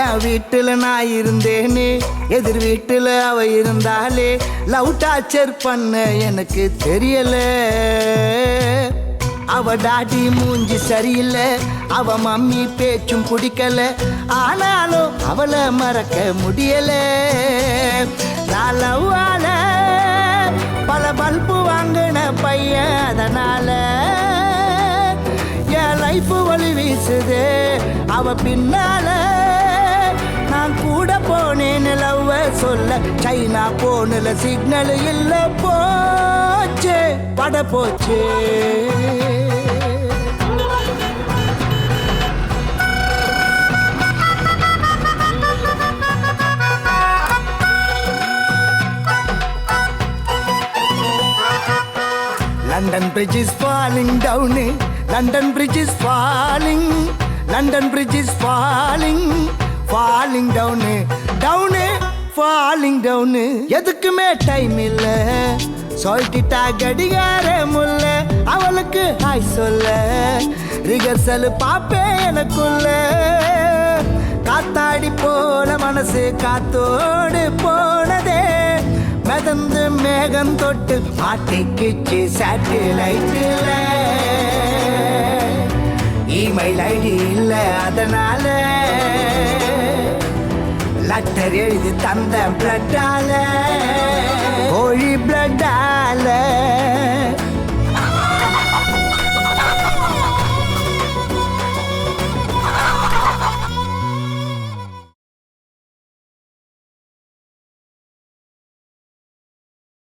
என் வீட்டுல நான் இருந்தேனே, எதிர் வீட்டுல அவ இருந்தாலே. லவ் டார்ச்சர் பண்ண எனக்கு தெரியல. அவ டாடி மூஞ்சி சரியில்லை, அவ மம்மி பேச்சும் பிடிக்கல. ஆனாலும் அவளை மறக்க முடியல. நான் லவ்வால பல பல்பு வாங்கின பையன், அதனால என் லைஃப் வழி வீசுது அவ பின்னால. நான் கூட போனேன்னு லவ்வ சொல்ல, சைனா போனல சிக்னல் இல்ல, போச்சு பட போச்சு. London Bridge is falling down, London Bridge is falling, London Bridge is falling, falling down, down, falling down. எதுக்குமே டைம் இல்ல, சொல்லிட்டா கடிகார முல்ல. அவளுக்கு ஹாய் சொல்ல ரிகர்சல் பாப்பே எனக்குள்ள. காத்தாடி போன மனசு காத்தோடு போனதே, மிதந்து மேகம் தொட்டு மாட்டிக்கிச்சு சேட்டலைட்ல. இமெயில் ஐடி இல்ல, அதனால லெட்டர் எழுதி தந்த பிளட்டால, கோழி பிளட்டால